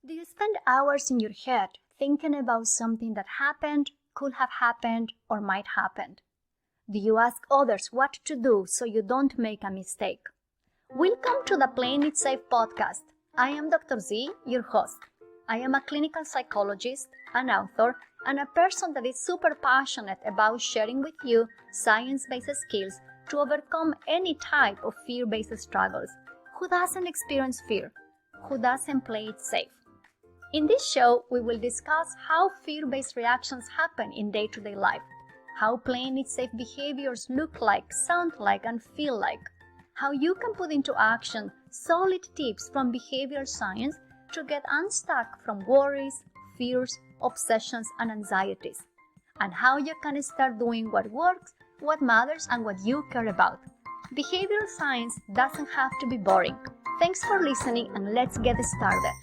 Do you spend hours in your head thinking about something that happened, could have happened, or might happen? Do you ask others what to do so you don't make a mistake? Welcome to the Playing It Safe podcast. I am Dr. Z, your host. I am a clinical psychologist, an author, and a person that is super passionate about sharing with you science-based skills to overcome any type of fear-based struggles. Who doesn't experience fear? Who doesn't play it safe? In this show, we will discuss how fear-based reactions happen in day-to-day life, how playing it safe behaviors look like, sound like, and feel like, how you can put into action solid tips from behavioral science to get unstuck from worries, fears, obsessions, and anxieties, and how you can start doing what works, what matters, and what you care about. Behavioral science doesn't have to be boring. Thanks for listening, and let's get started.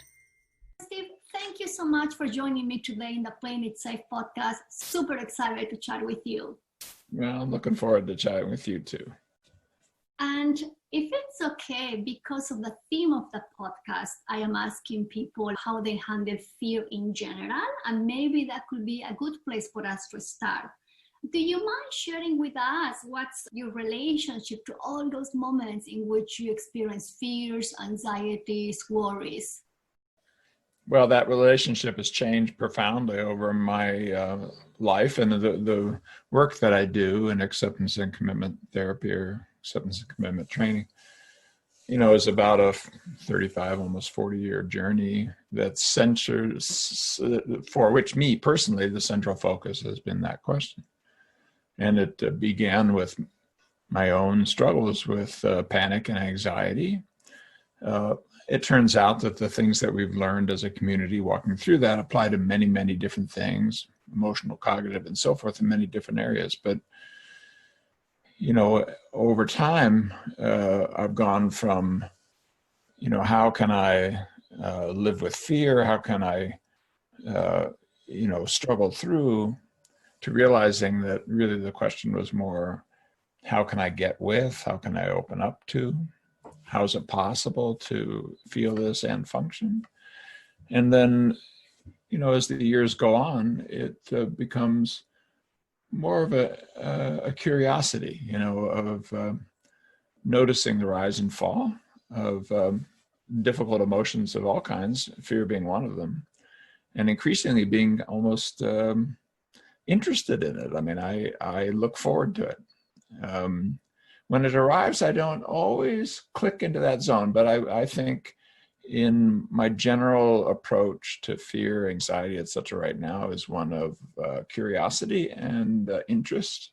Steve, thank you so much for joining me today in the Playing It Safe podcast. Super excited to chat with you. Well, I'm looking forward to chatting with you too. And if it's okay, because of the theme of the podcast, I am asking people how they handle fear in general, and maybe that could be a good place for us to start. Do you mind sharing with us what's your relationship to all those moments in which you experience fears, anxieties, worries? Well, that relationship has changed profoundly over my life, and the work that I do in acceptance and commitment therapy or acceptance and commitment training, is about a 35, almost 40-year journey that centers, for which me personally, the central focus has been that question. And it began with my own struggles with panic and anxiety. It turns out that the things that we've learned as a community walking through that apply to many, many different things, emotional, cognitive, and so forth in many different areas. But, over time, I've gone from, how can I live with fear? How can I, struggle through, to realizing that really the question was more, how can I get with? How can I open up to? How is it possible to feel this and function? And then, as the years go on, it becomes more of a curiosity, of noticing the rise and fall of difficult emotions of all kinds, fear being one of them, and increasingly being almost interested in it. I mean, I look forward to it. When it arrives, I don't always click into that zone, but I think in my general approach to fear, anxiety, etc. right now is one of curiosity and interest,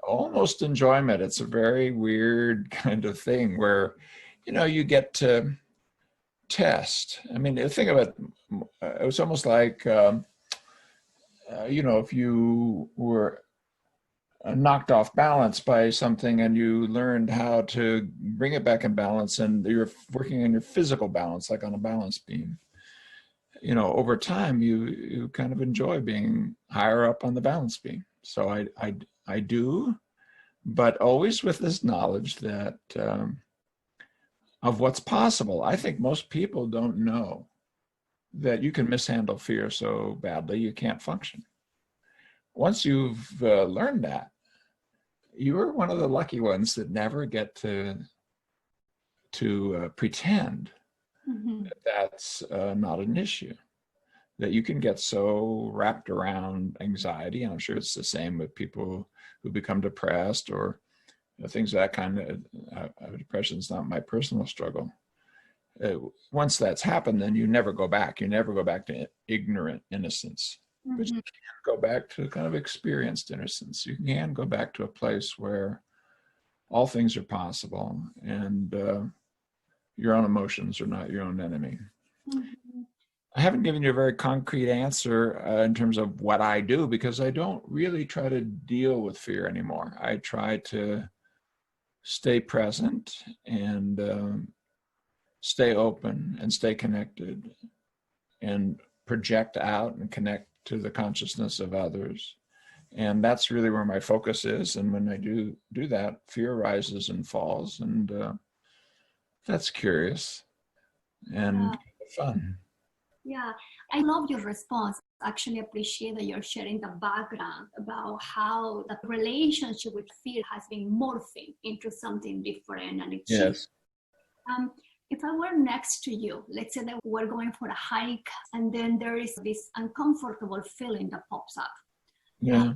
almost enjoyment. It's a very weird kind of thing where, you get to test. I mean, think of it, it was almost like, if you were knocked off balance by something and you learned how to bring it back in balance, and you're working on your physical balance, like on a balance beam, over time you kind of enjoy being higher up on the balance beam. So I do, but always with this knowledge that of what's possible. I think most people don't know that you can mishandle fear so badly you can't function. Once you've learned that, you're one of the lucky ones that never get to pretend that that's not an issue, that you can get so wrapped around anxiety. And I'm sure it's the same with people who become depressed or things of that kind. Depression is not my personal struggle. Once that's happened, then you never go back. You never go back to ignorant innocence. But you can go back to kind of experienced innocence. You can go back to a place where all things are possible and your own emotions are not your own enemy. I haven't given you a very concrete answer in terms of what I do, because I don't really try to deal with fear anymore. I try to stay present and stay open and stay connected and project out and connect to the consciousness of others. And that's really where my focus is. And when I do that, fear rises and falls. And that's curious. And fun. Yeah, I love your response. Actually appreciate that you're sharing the background about how that relationship with fear has been morphing into something different and it shifts. Yes. If I were next to you, let's say that we're going for a hike and then there is this uncomfortable feeling that pops up. Yeah.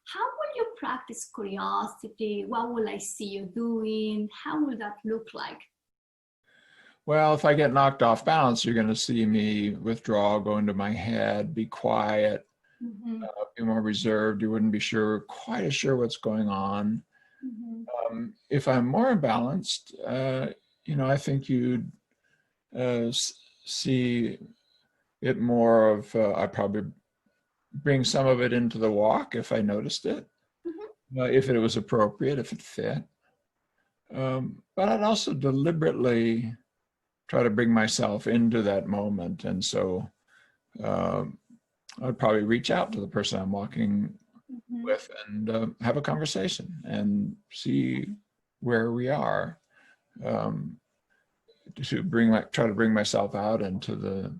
How will you practice curiosity? What will I see you doing? How will that look like? Well, if I get knocked off balance, you're going to see me withdraw, go into my head, be quiet, be more reserved. You wouldn't be quite as sure what's going on. If I'm more imbalanced, I think you'd see it more of, I probably bring some of it into the walk if I noticed it, if it was appropriate, if it fit. But I'd also deliberately try to bring myself into that moment. And so I'd probably reach out to the person I'm walking with and have a conversation and see where we are, try to bring myself out into the,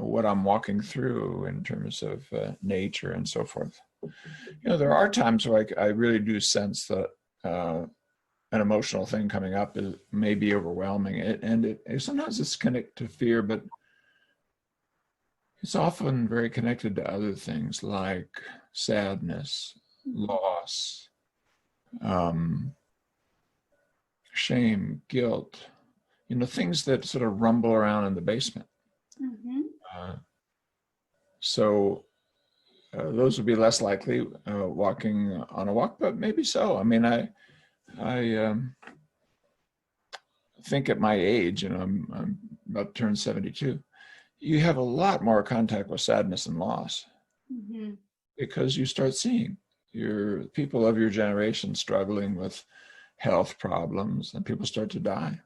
what I'm walking through in terms of nature and so forth. There are times where I really do sense that an emotional thing coming up may be overwhelming. And sometimes it's connected to fear, but it's often very connected to other things like sadness, loss, shame, guilt, things that sort of rumble around in the basement. So those would be less likely walking on a walk, but maybe so. I mean, I think at my age, I'm about to turn 72, you have a lot more contact with sadness and loss because you start seeing your people of your generation struggling with health problems and people start to die.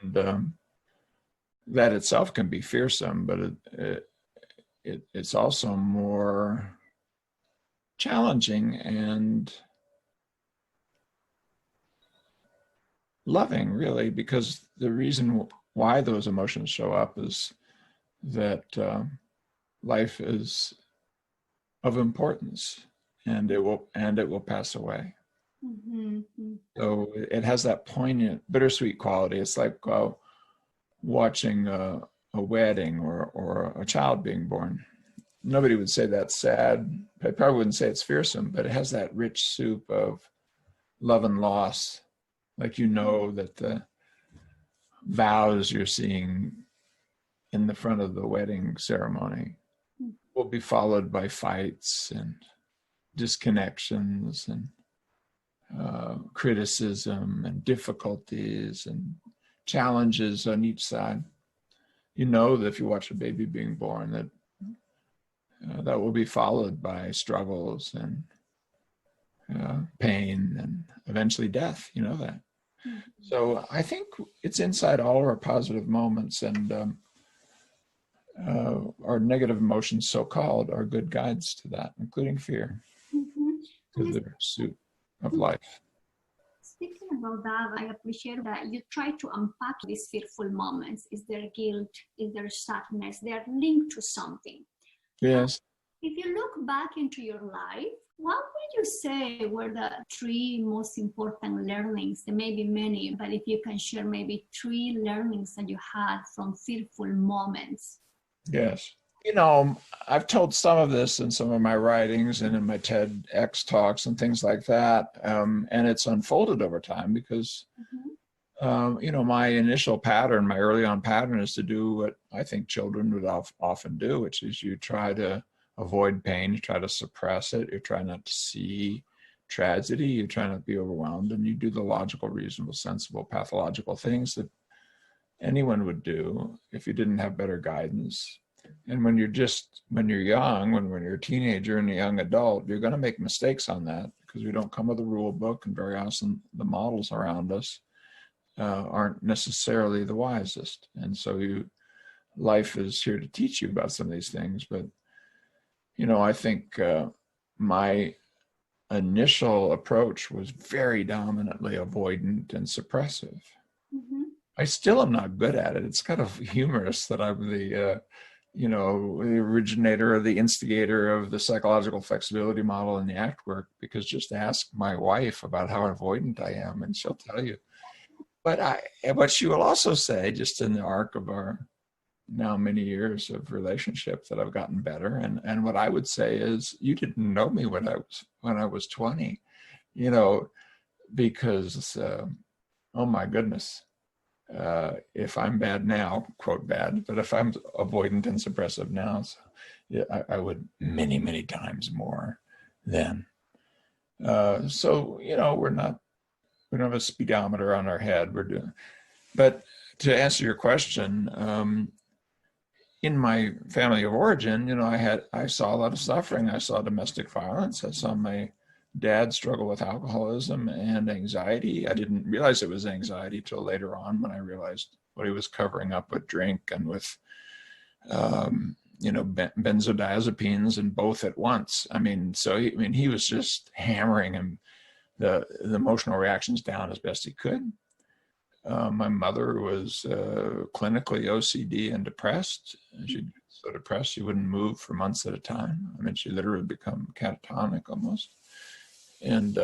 And that itself can be fearsome, but it's also more challenging and loving, really, because the reason why those emotions show up is that life is of importance and it will pass away. So it has that poignant, bittersweet quality. It's like watching a wedding or a child being born. Nobody would say that's sad. I probably wouldn't say it's fearsome, but it has that rich soup of love and loss. Like that the vows you're seeing in the front of the wedding ceremony will be followed by fights and disconnections and criticism and difficulties and challenges on each side. That if you watch a baby being born, that will be followed by struggles and pain and eventually death. That. So I think it's inside all our positive moments, and our negative emotions, so-called, are good guides to that, including fear, to the pursuit of life. Speaking about that, I appreciate that you try to unpack these fearful moments. Is there guilt? Is there sadness? They are linked to something. Yes. If you look back into your life, what would you say were the 3 most important learnings? There may be many, but if you can share maybe 3 learnings that you had from fearful moments. Yes. I've told some of this in some of my writings and in my TEDx talks and things like that. And it's unfolded over time because, my initial pattern, my early on pattern is to do what I think children would often do, which is you try to avoid pain, you try to suppress it, you try not to see tragedy, you try not to be overwhelmed, and you do the logical, reasonable, sensible, pathological things that anyone would do if you didn't have better guidance. And when you're young, when you're a teenager and a young adult, you're going to make mistakes on that because we don't come with a rule book, and very often the models around us aren't necessarily the wisest. And so life is here to teach you about some of these things. But, I think my initial approach was very dominantly avoidant and suppressive. I still am not good at it. It's kind of humorous that I'm the originator or the instigator of the psychological flexibility model and the ACT work, because just ask my wife about how avoidant I am and she'll tell you. But she will also say, just in the arc of our now many years of relationship, that I've gotten better. And what I would say is, you didn't know me when I was 20, because oh my goodness, if I'm bad now, quote bad, but if I'm avoidant and suppressive now, so yeah, I would many times more then. So we don't have a speedometer on our head. But to answer your question, in my family of origin, I saw a lot of suffering. I saw domestic violence. I saw my dad struggle with alcoholism and anxiety. I didn't realize it was anxiety till later on, when I realized what he was covering up with drink and with, benzodiazepines, and both at once. He was just hammering him, the emotional reactions down as best he could. My mother was clinically OCD and depressed. She was so depressed she wouldn't move for months at a time. She literally become catatonic almost. And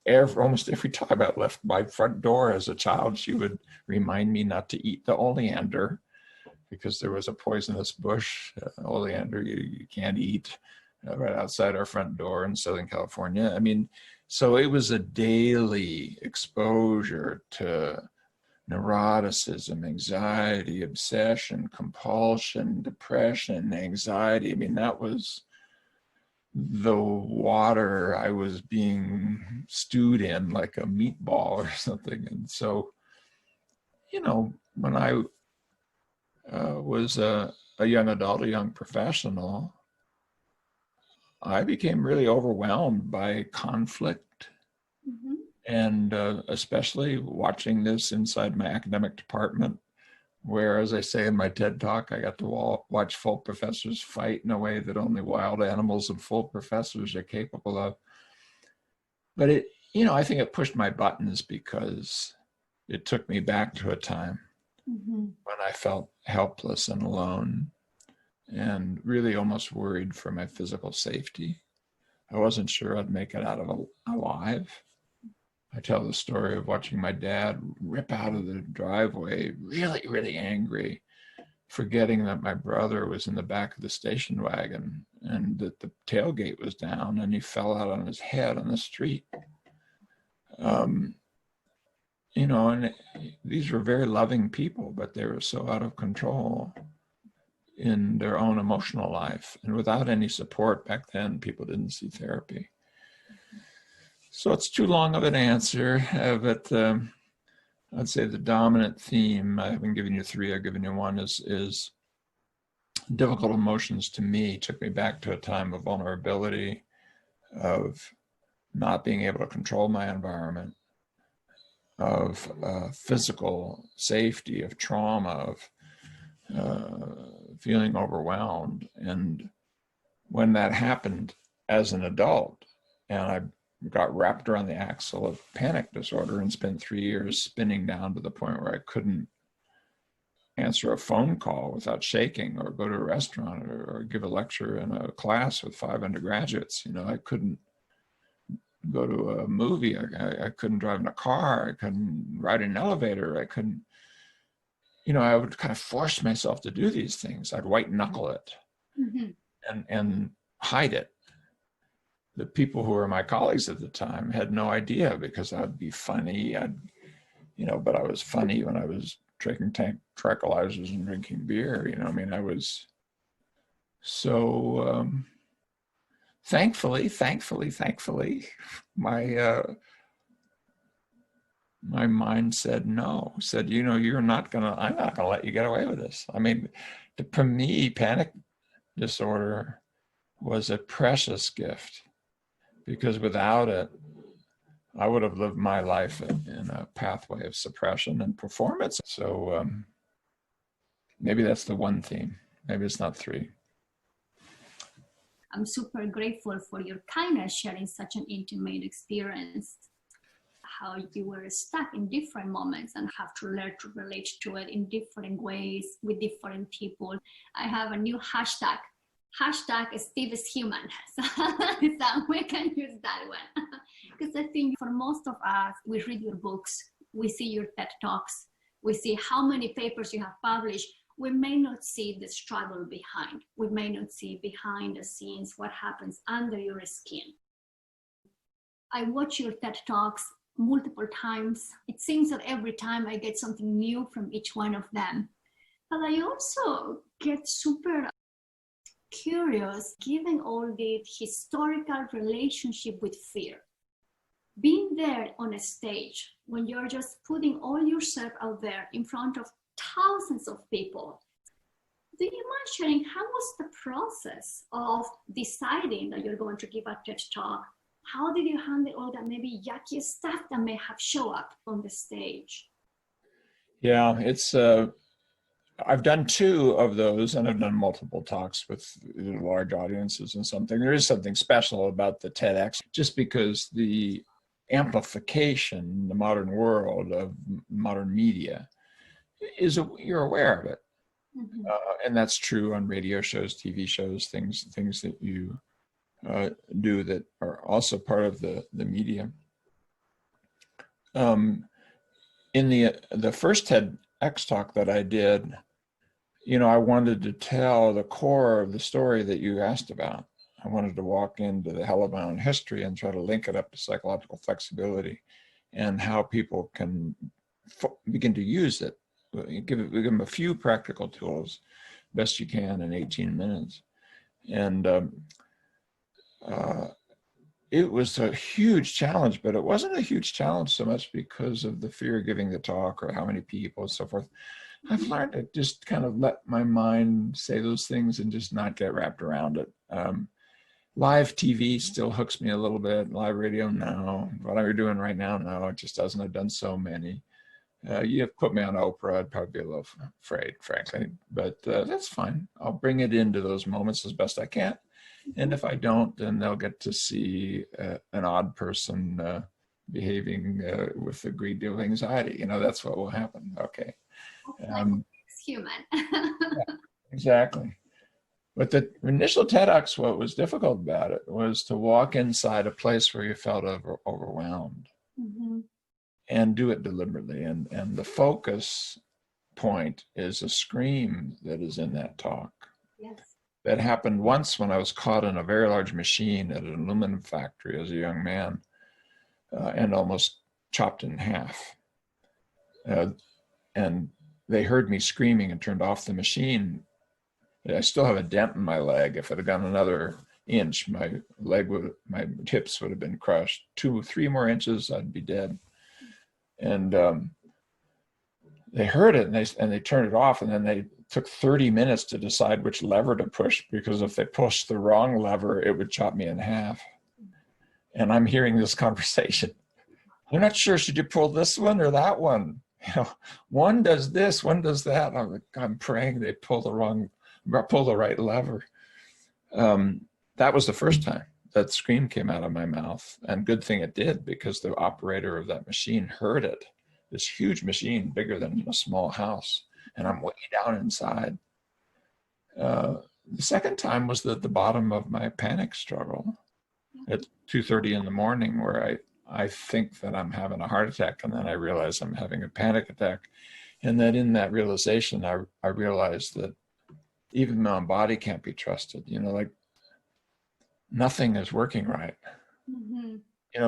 almost every time I left my front door as a child, she would remind me not to eat the oleander, because there was a poisonous bush, oleander, you can't eat, right outside our front door in Southern California. So it was a daily exposure to neuroticism, anxiety, obsession, compulsion, depression, anxiety. That was the water I was being stewed in like a meatball or something. And so, when I was a young adult, a young professional, I became really overwhelmed by conflict. Mm-hmm. And especially watching this inside my academic department, where, as I say in my TED Talk, I got to watch full professors fight in a way that only wild animals and full professors are capable of. But I think it pushed my buttons, because it took me back to a time when I felt helpless and alone, and really almost worried for my physical safety. I wasn't sure I'd make it out of alive. I tell the story of watching my dad rip out of the driveway, really angry, forgetting that my brother was in the back of the station wagon and that the tailgate was down, and he fell out on his head on the street. And these were very loving people, but they were so out of control in their own emotional life. And without any support back then, people didn't see therapy. So it's too long of an answer, but I'd say the dominant theme, I haven't given you three, I've given you one, is difficult emotions to me took me back to a time of vulnerability, of not being able to control my environment, of physical safety, of trauma, of feeling overwhelmed. And when that happened as an adult, and I got wrapped around the axle of panic disorder and spent 3 years spinning down to the point where I couldn't answer a phone call without shaking, or go to a restaurant, or give a lecture in a class with 5 undergraduates. I couldn't go to a movie. I couldn't drive in a car. I couldn't ride in an elevator. I couldn't, I would kind of force myself to do these things. I'd white knuckle it and hide it. The people who were my colleagues at the time had no idea, because I'd be funny. But I was funny when I was taking tranquilizers and drinking beer. I was so thankfully, my mind said no. Said, I'm not gonna let you get away with this. For me, panic disorder was a precious gift, because without it, I would have lived my life in a pathway of suppression and performance. So maybe that's the one theme. Maybe it's not three. I'm super grateful for your kindness sharing such an intimate experience. how you were stuck in different moments and have to learn to relate to it in different ways with different people. I have a new hashtag. Hashtag Steve is human. So we can use that one. Because I think for most of us, we read your books, we see your TED Talks, we see how many papers you have published. We may not see the struggle behind. We may not see behind the scenes what happens under your skin. I watch your TED Talks multiple times. It seems that every time I get something new from each one of them. But I also get super curious, given all the historical relationship with fear. Being there on a stage when you're just putting all yourself out there in front of thousands of people. Do you mind sharing how was the process of deciding that you're going to give a TED Talk? How did you handle all that maybe yucky stuff that may have show up on the stage? Yeah, it's I've done 2 of those, and I've done multiple talks with large audiences and something. There is something special about the TEDx, just because the amplification in the modern world of modern media is, you're aware of it. Mm-hmm. And that's true on radio shows, TV shows, things that you do that are also part of the media. In the first TEDx talk that I did, I wanted to tell the core of the story that you asked about. I wanted to walk into the hell of my own history and try to link it up to psychological flexibility and how people can begin to use it. Give them a few practical tools, best you can, in 18 minutes. And it was a huge challenge, but it wasn't a huge challenge so much because of the fear of giving the talk or how many people and so forth. I've learned to just kind of let my mind say those things and just not get wrapped around it. Live TV still hooks me a little bit. Live radio, no. What I'm doing right now, no, it just doesn't. I've done so many. You have put me on Oprah, I'd probably be a little afraid, frankly, but that's fine. I'll bring it into those moments as best I can. And if I don't, then they'll get to see an odd person behaving with a great deal of anxiety. That's what will happen. Okay. It's human. Yeah, exactly. But the initial TEDx, what was difficult about it was to walk inside a place where you felt overwhelmed. Mm-hmm. And do it deliberately. And the focus point is a scream that is in that talk. Yes. That happened once when I was caught in a very large machine at an aluminum factory as a young man and almost chopped in half. And they heard me screaming and turned off the machine. I still have a dent in my leg. If it had gone another inch, my hips would have been crushed. 2 or 3 more inches, I'd be dead. And they heard it and they turned it off, and then they took 30 minutes to decide which lever to push, because if they pushed the wrong lever, it would chop me in half. And I'm hearing this conversation. I'm not sure, should you pull this one or that one? One does this, one does that. I'm praying they pull the right lever. That was the first time that scream came out of my mouth, and good thing it did, because the operator of that machine heard it. This huge machine, bigger than a small house, and I'm way down inside. The second time was at the bottom of my panic struggle at 2:30 in the morning, where I think that I'm having a heart attack, and then I realize I'm having a panic attack. And then in that realization, I realized that even my own body can't be trusted. Like nothing is working right. Mm-hmm.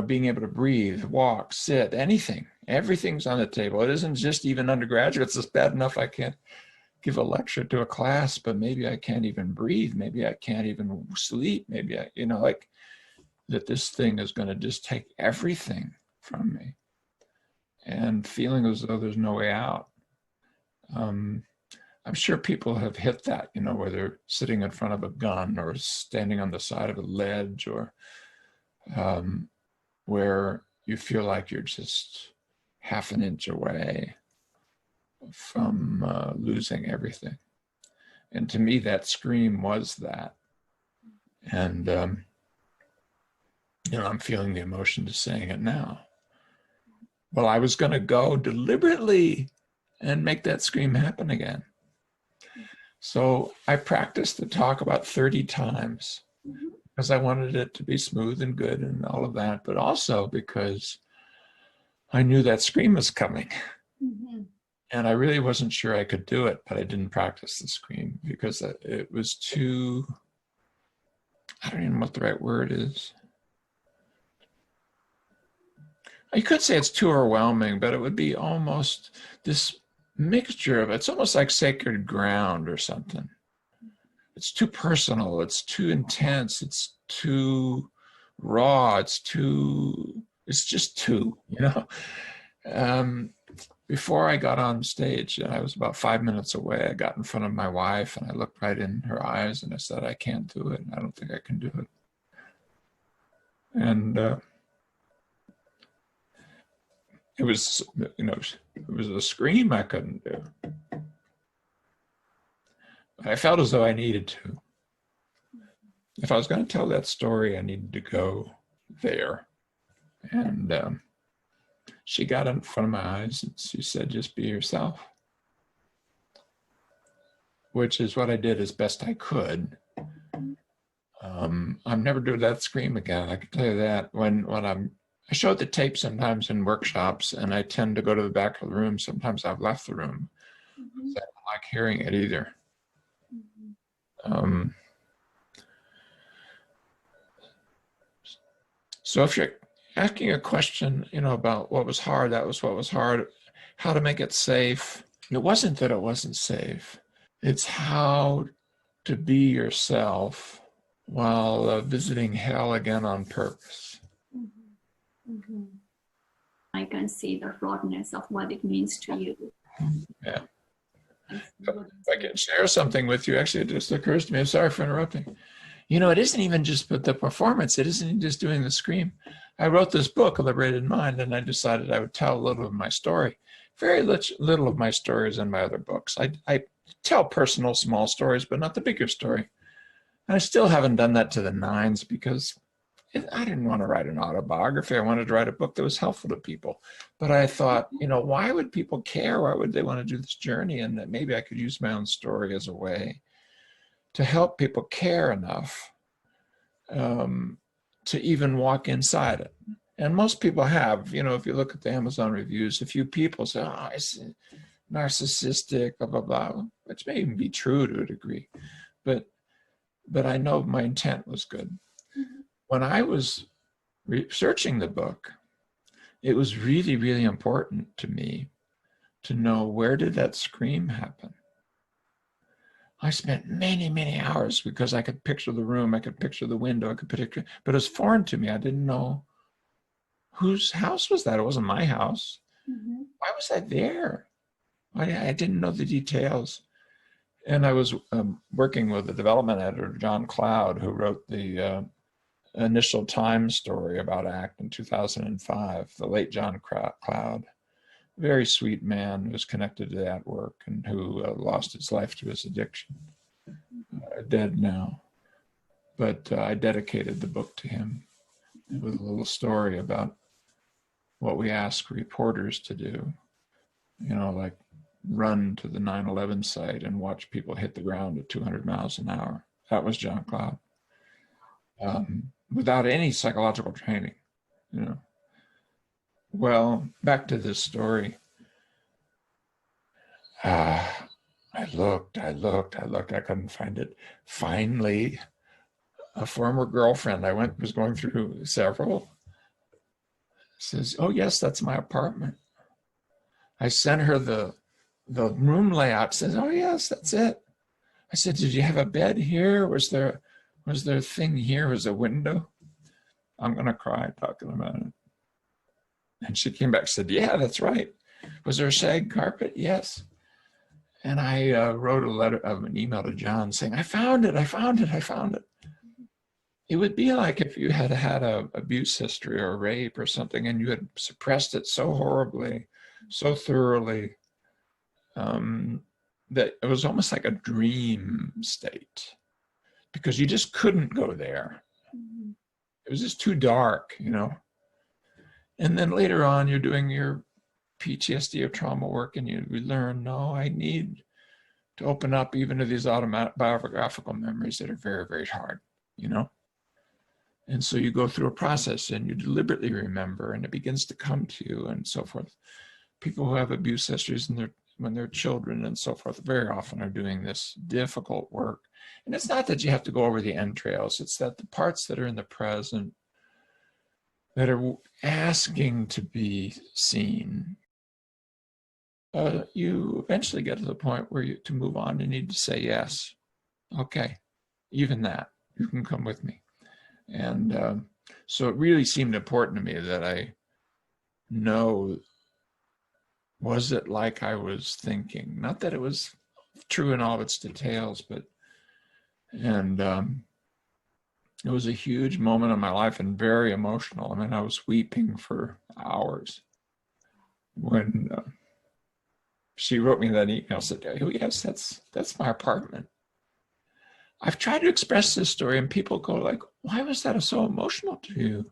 Being able to breathe, walk, sit, anything, everything's on the table. It isn't just even undergraduates. It's bad enough I can't give a lecture to a class, but maybe I can't even breathe. Maybe I can't even sleep. Maybe like that this thing is going to just take everything from me, and feeling as though there's no way out. I'm sure people have hit that, where they're sitting in front of a gun or standing on the side of a ledge, or where you feel like you're just half an inch away from losing everything. And to me, that scream was that. And, I'm feeling the emotion to saying it now. Well, I was going to go deliberately and make that scream happen again. So I practiced the talk about 30 times because I wanted it to be smooth and good and all of that, but also because I knew that scream was coming. And I really wasn't sure I could do it, but I didn't practice the scream because it was too, I don't even know what the right word is. You could say it's too overwhelming, but it would be almost this mixture of, it's almost like sacred ground or something. It's too personal, it's too intense, it's too raw, it's just too, you know? Before I got on stage, and I was about 5 minutes away, I got in front of my wife and I looked right in her eyes and I said, I can't do it. I don't think I can do it. And it was, you know, it was a scream I couldn't do. I felt as though I needed to. If I was going to tell that story, I needed to go there. And she got in front of my eyes and she said, just be yourself. Which is what I did as best I could. I'm never doing that scream again. I can tell you that. When I show the tape sometimes in workshops, and I tend to go to the back of the room. Sometimes I've left the room. I don't like hearing it either. So if you're asking a question, you know, about what was hard, that was what was hard. How to make it safe. It wasn't that it wasn't safe. It's how to be yourself while visiting hell again on purpose. I can see the broadness of what it means to you. Yeah. If I can share something with you, actually, it just occurs to me, I'm sorry for interrupting. You know, it isn't even just the performance. It isn't just doing the scream. I wrote this book, A Liberated Mind, and I decided I would tell a little of my story. Very little of my stories in my other books. I tell personal, small stories, but not the bigger story. And I still haven't done that to the nines because I didn't want to write an autobiography. I wanted to write a book that was helpful to people. But I thought, you know, why would people care? Why would they want to do this journey? And that maybe I could use my own story as a way to help people care enough to even walk inside it. And most people have, you know, if you look at the Amazon reviews, a few people say, oh, it's narcissistic, blah, blah, blah, which may even be true to a degree. But I know my intent was good. When I was researching the book, it was really, really important to me to know, where did that scream happen? I spent many, many hours because I could picture the room, I could picture the window, I could picture, but it was foreign to me. I didn't know whose house was that. It wasn't my house. Why was I there? I didn't know the details. And I was working with the development editor, John Cloud, who wrote the initial Time story about ACT in 2005, the late John Cloud. Very sweet man who was connected to that work and who lost his life to his addiction. Dead now. But I dedicated the book to him with a little story about what we ask reporters to do. You know, like run to the 9/11 site and watch people hit the ground at 200 miles an hour. That was John Cloud. Without any psychological training, you know. Well, back to this story. I looked, I couldn't find it. Finally, a former girlfriend was going through several, says, oh yes, that's my apartment. I sent her the room layout, says, oh yes, that's it. I said, did you have a bed here? Was there a thing here? Was a window? I'm gonna cry talking about it. And she came back and said, yeah, that's right. Was there a shag carpet? Yes. And I wrote an email to John saying, I found it. It would be like if you had had a abuse history or rape or something, and you had suppressed it so horribly, so thoroughly, that it was almost like a dream state, because you just couldn't go there. It was just too dark, you know. And then later on, you're doing your PTSD or trauma work, and you learn, no, I need to open up even to these autobiographical memories that are very, very hard, you know? And so you go through a process and you deliberately remember, and it begins to come to you and so forth. People who have abuse histories when they're children and so forth very often are doing this difficult work. And it's not that you have to go over the entrails, it's that the parts that are in the present that are asking to be seen, you eventually get to the point where to move on, you need to say yes. Okay, even that, you can come with me. And so it really seemed important to me that I know, was it like I was thinking? Not that it was true in all of its details, but, and it was a huge moment in my life and very emotional. I mean, I was weeping for hours when she wrote me that email, said, oh, yes, that's my apartment. I've tried to express this story and people go like, why was that so emotional to you?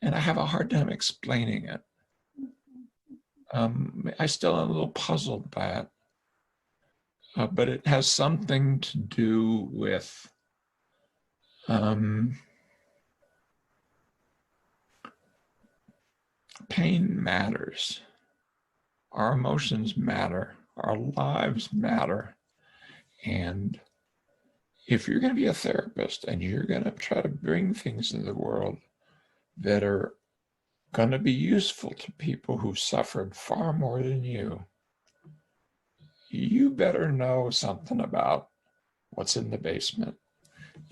And I have a hard time explaining it. I still am a little puzzled by it, but it has something to do with pain matters. Our emotions matter. Our lives matter. And if you're going to be a therapist and you're going to try to bring things into the world that are going to be useful to people who suffered far more than you better know something about what's in the basement.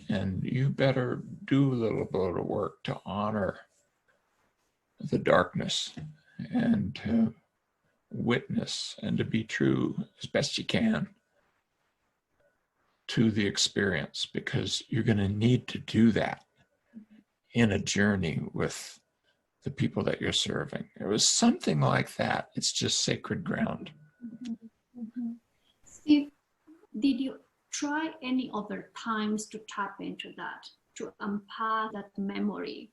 And you better do a little bit of work to honor the darkness and to witness and to be true as best you can to the experience, because you're going to need to do that in a journey with the people that you're serving. It was something like that. It's just sacred ground. Steve, did you try any other times to tap into that, to unpack that memory?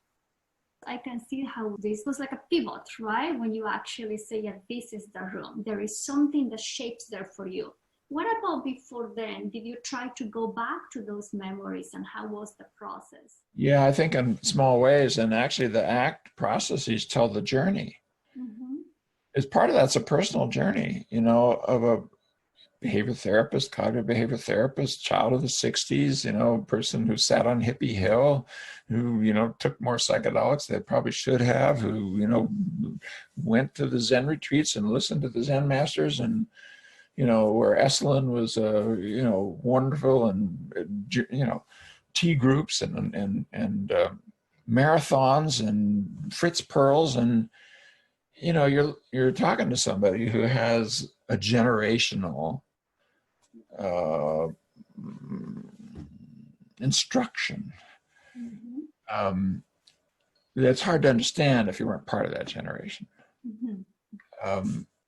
I can see how this was like a pivot, right? When you actually say, yeah, this is the room. There is something that shapes there for you. What about before then? Did you try to go back to those memories, and how was the process? Yeah, I think in small ways. And actually the ACT processes tell the journey. As part of that's a personal journey, you know, of a behavior therapist, cognitive behavior therapist, child of the 60s, you know, person who sat on Hippie Hill, who, you know, took more psychedelics than they probably should have, who, you know, went to the Zen retreats and listened to the Zen masters, and, you know, where Esalen was, you know, wonderful, and, you know, tea groups and marathons and Fritz Perls. And, you know, you're talking to somebody who has a generational instruction that's hard to understand if you weren't part of that generation.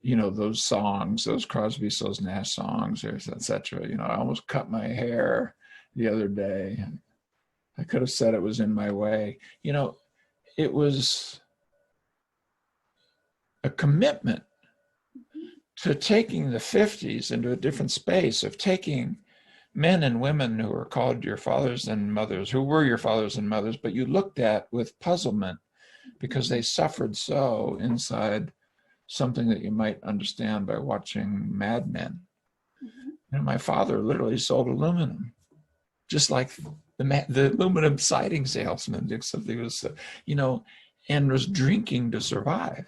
You know, those songs, those Crosby, Stills, Nash songs, etc. You know, I almost cut my hair the other day. I could have said it was in my way. You know, it was a commitment to taking the 50s into a different space, of taking men and women who were called your fathers and mothers, who were your fathers and mothers, but you looked at with puzzlement because they suffered so inside something that you might understand by watching Mad Men. And my father literally sold aluminum, just like the aluminum siding salesman did something, was, you know, and was drinking to survive.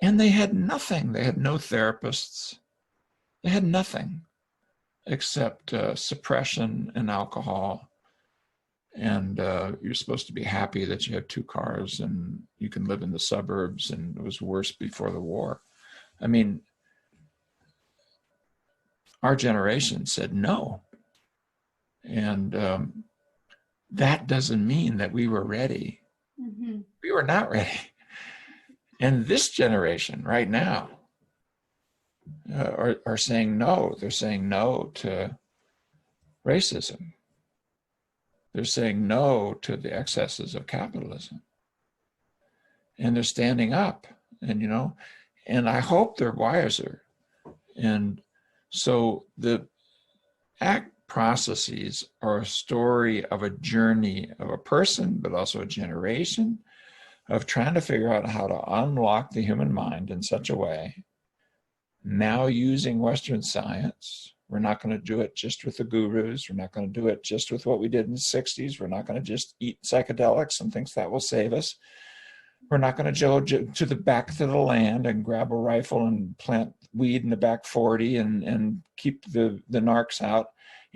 And they had nothing. They had no therapists. They had nothing except suppression and alcohol. And you're supposed to be happy that you have 2 cars and you can live in the suburbs, and it was worse before the war. I mean, our generation said no. And that doesn't mean that we were ready. We were not ready. And this generation right now are saying no. They're saying no to racism. They're saying no to the excesses of capitalism. and they're standing up, and and I hope they're wiser. And so the ACT processes are a story of a journey of a person, but also a generation of trying to figure out how to unlock the human mind in such a way, now using Western science. We're not going to do it just with the gurus. We're not going to do it just with what we did in the 60s. We're not going to just eat psychedelics and think that will save us. We're not going to go to the back of the land and grab a rifle and plant weed in the back 40 and keep the narcs out.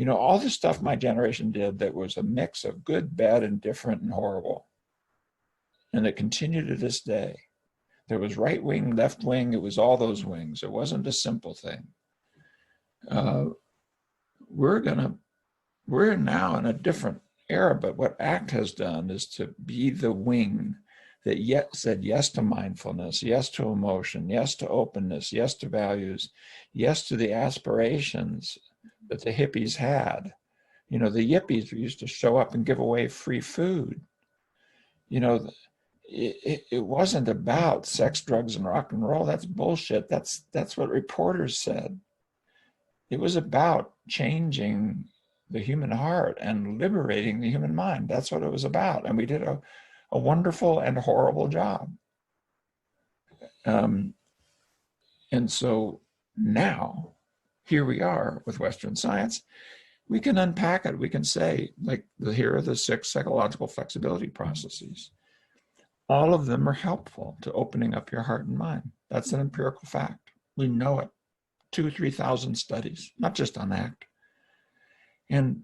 All the stuff my generation did that was a mix of good, bad, indifferent, and horrible. And it continued to this day. There was right wing, left wing. It was all those wings. It wasn't a simple thing. We're now in a different era, but what ACT has done is to be the wing that said yes to mindfulness, yes to emotion, yes to openness, yes to values, yes to the aspirations that the hippies had. The yippies used to show up and give away free food. It wasn't about sex, drugs, and rock and roll. That's bullshit. That's what reporters said. It was about changing the human heart and liberating the human mind. That's what it was about. And we did a wonderful and horrible job. And so now, here we are with Western science. We can unpack it. We can say, here are the 6 psychological flexibility processes. All of them are helpful to opening up your heart and mind. That's an empirical fact. We know it. 2,000-3,000 studies, not just on ACT. And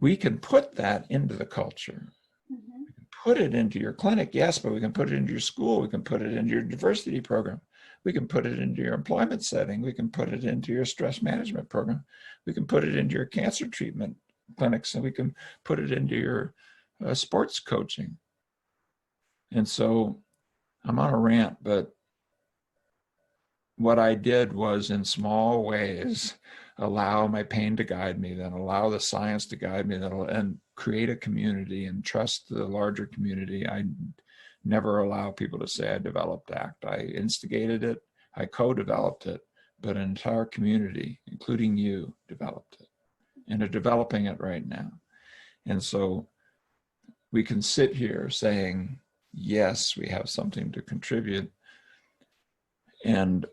we can put that into the culture. Mm-hmm. We can put it into your clinic, yes, but we can put it into your school. We can put it into your diversity program. We can put it into your employment setting. We can put it into your stress management program. We can put it into your cancer treatment clinics, and we can put it into your sports coaching. And so I'm on a rant, but what I did was, in small ways, allow my pain to guide me, then allow the science to guide me, and create a community and trust the larger community. I never allow people to say I developed ACT. I instigated it, I co-developed it, but an entire community, including you, developed it and are developing it right now. And so we can sit here saying, yes, we have something to contribute. And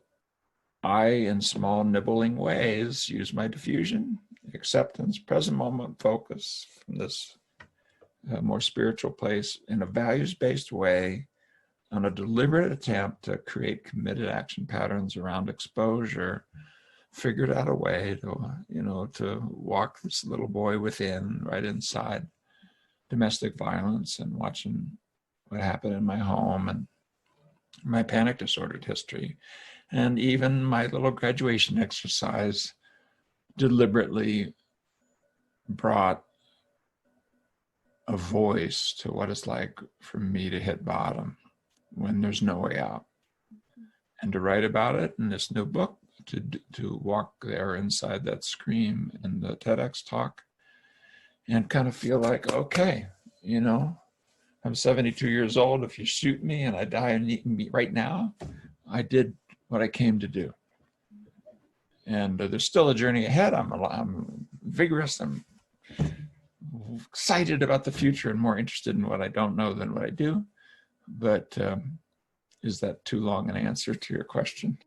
I, in small nibbling ways, use my diffusion, acceptance, present moment focus from this more spiritual place in a values-based way, on a deliberate attempt to create committed action patterns around exposure, figured out a way to walk this little boy within, right inside domestic violence, and watching what happened in my home and my panic disordered history. And even my little graduation exercise deliberately brought a voice to what it's like for me to hit bottom when there's no way out, and to write about it in this new book, to walk there inside that scream in the TEDx talk and kind of feel like, okay, I'm 72 years old. If you shoot me and I die and eat me right now, I did what I came to do. And there's still a journey ahead. I'm vigorous. I'm excited about the future and more interested in what I don't know than what I do. But is that too long an answer to your question?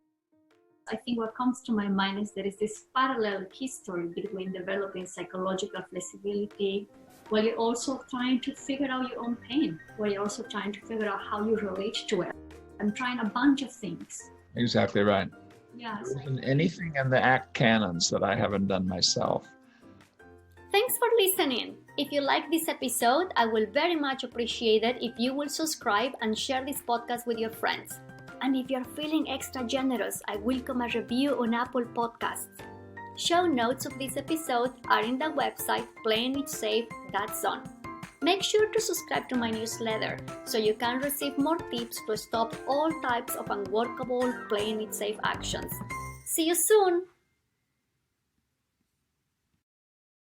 I think what comes to my mind is there is this parallel history between developing psychological flexibility while you're also trying to figure out your own pain, while you're also trying to figure out how you relate to it. I'm trying a bunch of things. Exactly right. Yes. There isn't anything in the ACT canons that I haven't done myself. Thanks for listening. If you like this episode, I will very much appreciate it if you will subscribe and share this podcast with your friends. And if you're feeling extra generous, I welcome a review on Apple Podcasts. Show notes of this episode are in the website playingitsafe.zone. Make sure to subscribe to my newsletter so you can receive more tips to stop all types of unworkable playing it safe actions. See you soon!